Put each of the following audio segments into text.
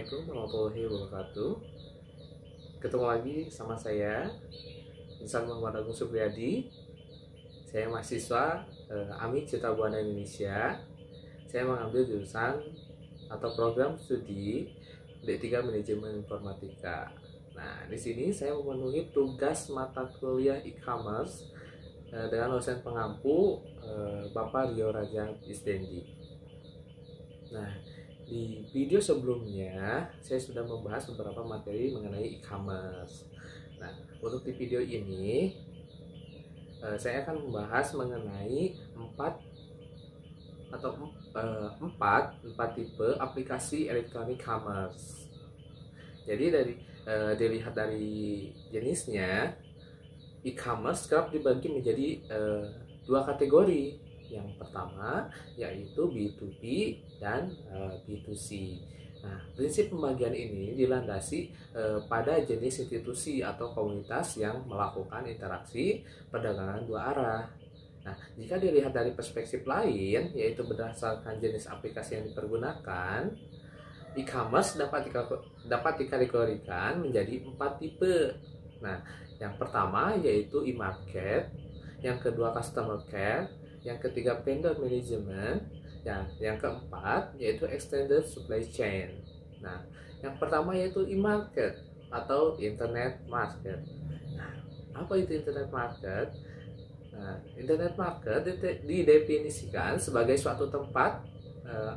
Assalamualaikum warahmatullahi wabarakatuh. Ketemu lagi sama saya, Insan Muhammad Agung Supriyadi. Saya mahasiswa AMI Citra Buana Indonesia. Saya mengambil jurusan atau program studi D3 Manajemen Informatika. Nah, di sini saya memenuhi tugas mata kuliah e-commerce dengan dosen pengampu Bapak Rio Raja Isdendi. Nah, di video sebelumnya saya sudah membahas beberapa materi mengenai e-commerce. Nah, untuk di video ini saya akan membahas mengenai empat tipe aplikasi elektronik commerce. Jadi dilihat dari jenisnya, e-commerce kerap dibagi menjadi dua kategori. Yang pertama yaitu B2B dan B2C. Nah, prinsip pembagian ini dilandasi pada jenis institusi atau komunitas yang melakukan interaksi perdagangan dua arah. Nah, jika dilihat dari perspektif lain, yaitu berdasarkan jenis aplikasi yang dipergunakan, e-commerce dapat dikategorikan menjadi 4 tipe. Nah, yang pertama yaitu e-market, yang kedua customer care, yang ketiga vendor management, dan yang keempat yaitu extended supply chain. Nah, yang pertama yaitu e-market atau internet market. Nah, apa itu internet market? Nah, internet market didefinisikan sebagai suatu tempat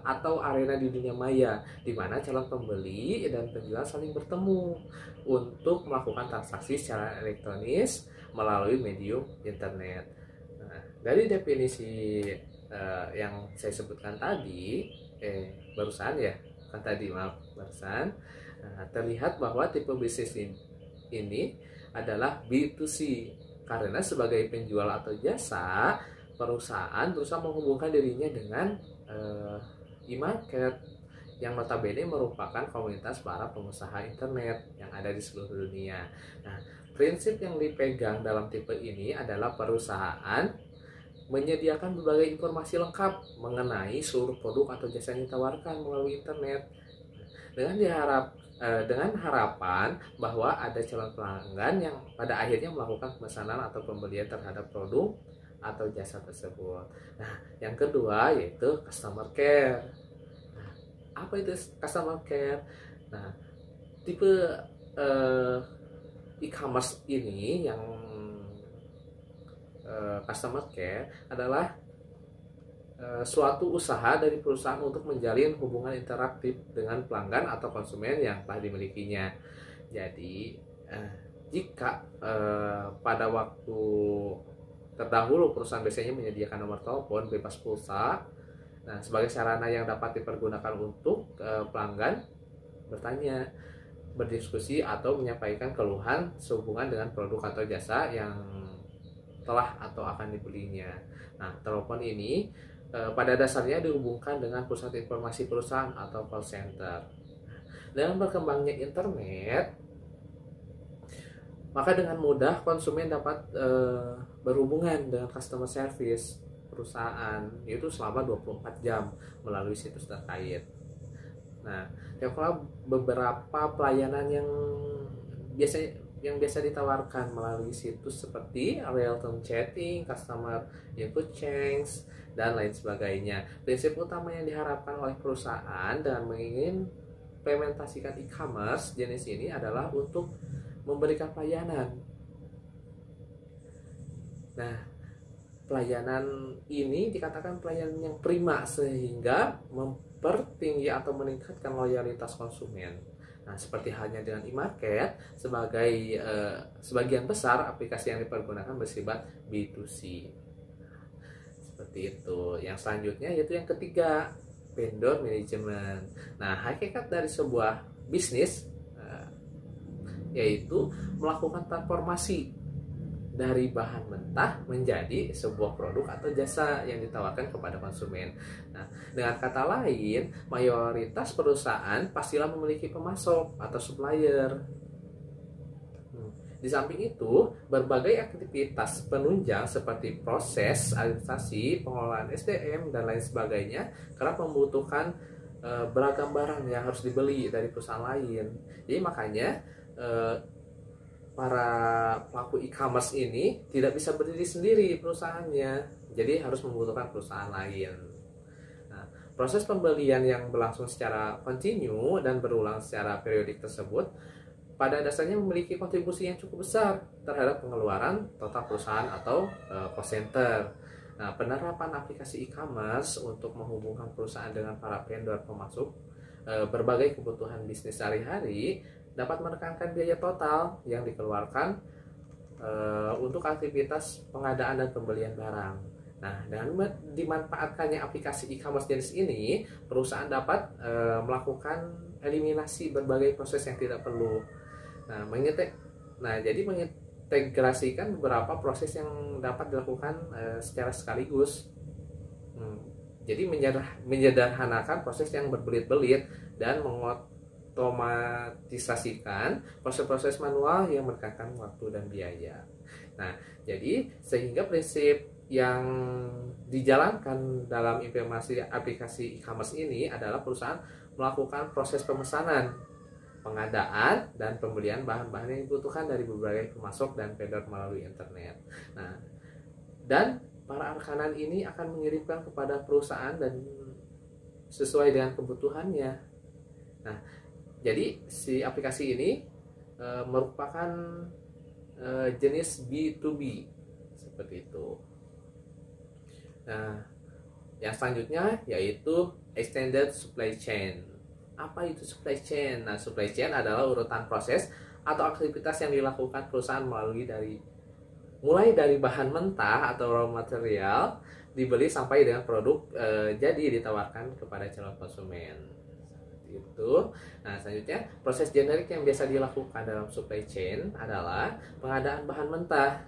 atau arena di dunia maya di mana calon pembeli dan penjual saling bertemu untuk melakukan transaksi secara elektronis melalui medium internet. Dari definisi yang saya sebutkan tadi, barusan, terlihat bahwa tipe bisnis ini adalah B2C karena sebagai penjual atau jasa, perusahaan berusaha menghubungkan dirinya dengan e-market yang notabene merupakan komunitas para pengusaha internet yang ada di seluruh dunia. Nah, prinsip yang dipegang dalam tipe ini adalah perusahaan menyediakan berbagai informasi lengkap mengenai seluruh produk atau jasa yang ditawarkan melalui internet dengan harapan bahwa ada calon pelanggan yang pada akhirnya melakukan pemesanan atau pembelian terhadap produk atau jasa tersebut. Nah, yang kedua yaitu customer care. Nah, apa itu customer care? Nah, tipe e-commerce ini yang customer care adalah suatu usaha dari perusahaan untuk menjalin hubungan interaktif dengan pelanggan atau konsumen yang telah dimilikinya. Jadi jika pada waktu terdahulu perusahaan biasanya menyediakan nomor telepon bebas pulsa, nah sebagai sarana yang dapat dipergunakan untuk pelanggan bertanya, berdiskusi atau menyampaikan keluhan sehubungan dengan produk atau jasa yang telah atau akan dibelinya. Nah, telepon ini pada dasarnya dihubungkan dengan pusat informasi perusahaan atau call center. Dengan berkembangnya internet, maka dengan mudah konsumen dapat berhubungan dengan customer service perusahaan itu selama 24 jam melalui situs terkait. Nah, beberapa pelayanan yang biasa ditawarkan melalui situs seperti real-time chatting, customer input change, dan lain sebagainya. Prinsip utama yang diharapkan oleh perusahaan dan mengimplementasikan e-commerce jenis ini adalah untuk memberikan pelayanan. Nah, pelayanan ini dikatakan pelayanan yang prima sehingga mempertinggi atau meningkatkan loyalitas konsumen. Nah, seperti halnya dengan e-market, sebagian besar aplikasi yang dipergunakan bersifat B2C. Seperti itu. Yang selanjutnya yaitu yang ketiga, vendor management. Nah, hakikat dari sebuah bisnis yaitu melakukan transformasi dari bahan mentah menjadi sebuah produk atau jasa yang ditawarkan kepada konsumen. Nah, dengan kata lain, mayoritas perusahaan pastilah memiliki pemasok atau supplier. Di samping itu, berbagai aktivitas penunjang seperti proses, administrasi, pengelolaan SDM, dan lain sebagainya kerap membutuhkan beragam barang yang harus dibeli dari perusahaan lain. Jadi makanya para pelaku e-commerce ini tidak bisa berdiri sendiri perusahaannya, jadi harus membutuhkan perusahaan lain. Nah, proses pembelian yang berlangsung secara kontinu dan berulang secara periodik tersebut pada dasarnya memiliki kontribusi yang cukup besar terhadap pengeluaran total perusahaan atau cost center. Nah, penerapan aplikasi e-commerce untuk menghubungkan perusahaan dengan para vendor pemasok berbagai kebutuhan bisnis sehari-hari dapat menekankan biaya total yang dikeluarkan untuk aktivitas pengadaan dan pembelian barang. Nah, dengan dimanfaatkannya aplikasi e-commerce jenis ini, perusahaan dapat melakukan eliminasi berbagai proses yang tidak perlu. Jadi mengintegrasikan beberapa proses yang dapat dilakukan secara sekaligus. Jadi menyederhanakan proses yang berbelit-belit dan otomatisasikan proses-proses manual yang menekankan waktu dan biaya. Nah, jadi sehingga prinsip yang dijalankan dalam implementasi aplikasi e-commerce ini adalah perusahaan melakukan proses pemesanan, pengadaan, dan pembelian bahan-bahan yang dibutuhkan dari berbagai pemasok dan vendor melalui internet. Nah, dan para rekanan ini akan mengirimkan kepada perusahaan dan sesuai dengan kebutuhannya. Nah, jadi si aplikasi ini merupakan jenis B2B seperti itu. Nah, yang selanjutnya yaitu extended supply chain. Apa itu supply chain? Nah, supply chain adalah urutan proses atau aktivitas yang dilakukan perusahaan mulai dari bahan mentah atau raw material dibeli sampai dengan produk jadi ditawarkan kepada calon konsumen. Itu. Nah, selanjutnya proses generik yang biasa dilakukan dalam supply chain adalah pengadaan bahan mentah,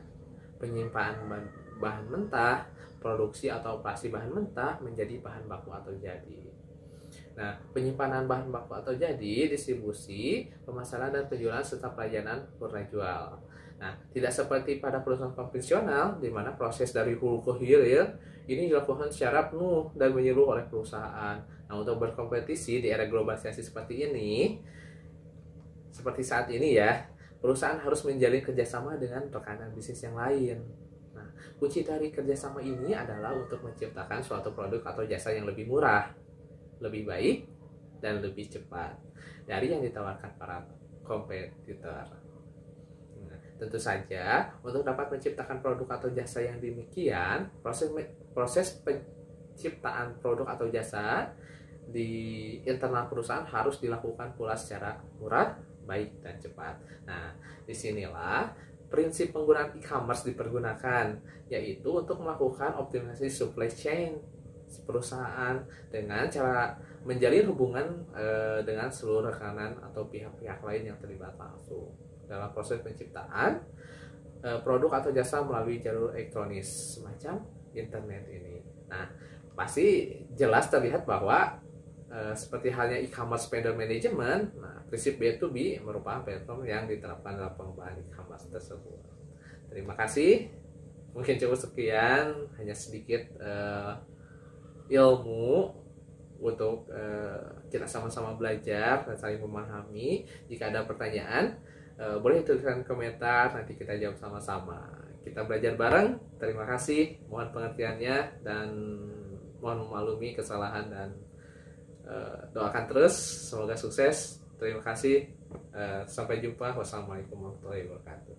penyimpanan bahan mentah, produksi atau operasi bahan mentah menjadi bahan baku atau jadi. Nah, penyimpanan bahan baku atau jadi, distribusi, pemasaran dan penjualan serta pelayanan purna jual. Nah, tidak seperti pada perusahaan konvensional di mana proses dari hulu ke hilir ini dilakukan secara penuh dan menyeluruh oleh perusahaan. Nah, untuk berkompetisi di era globalisasi seperti ini, seperti saat ini ya, perusahaan harus menjalin kerjasama dengan rekan bisnis yang lain. Nah, kunci dari kerjasama ini adalah untuk menciptakan suatu produk atau jasa yang lebih murah, lebih baik, dan lebih cepat dari yang ditawarkan para kompetitor. Nah, tentu saja untuk dapat menciptakan produk atau jasa yang demikian, proses penciptaan produk atau jasa di internal perusahaan harus dilakukan pula secara murah, baik, dan cepat. Nah, disinilah prinsip penggunaan e-commerce dipergunakan, yaitu untuk melakukan optimalisasi supply chain perusahaan dengan cara menjalin hubungan dengan seluruh rekanan atau pihak-pihak lain yang terlibat langsung dalam proses penciptaan produk atau jasa melalui jalur elektronis semacam internet ini. Nah, pasti jelas terlihat bahwa seperti halnya e-commerce vendor management, nah, prinsip B2B merupakan platform yang diterapkan dalam pengembangan e-commerce tersebut. Terima kasih. Mungkin cukup sekian, hanya sedikit ilmu untuk kita sama-sama belajar dan saling memahami. Jika ada pertanyaan, boleh tuliskan komentar, nanti kita jawab sama-sama. Kita belajar bareng. Terima kasih, mohon pengertiannya dan mohon memaklumi kesalahan dan doakan terus, semoga sukses. Terima kasih, sampai jumpa. Wassalamualaikum warahmatullahi wabarakatuh.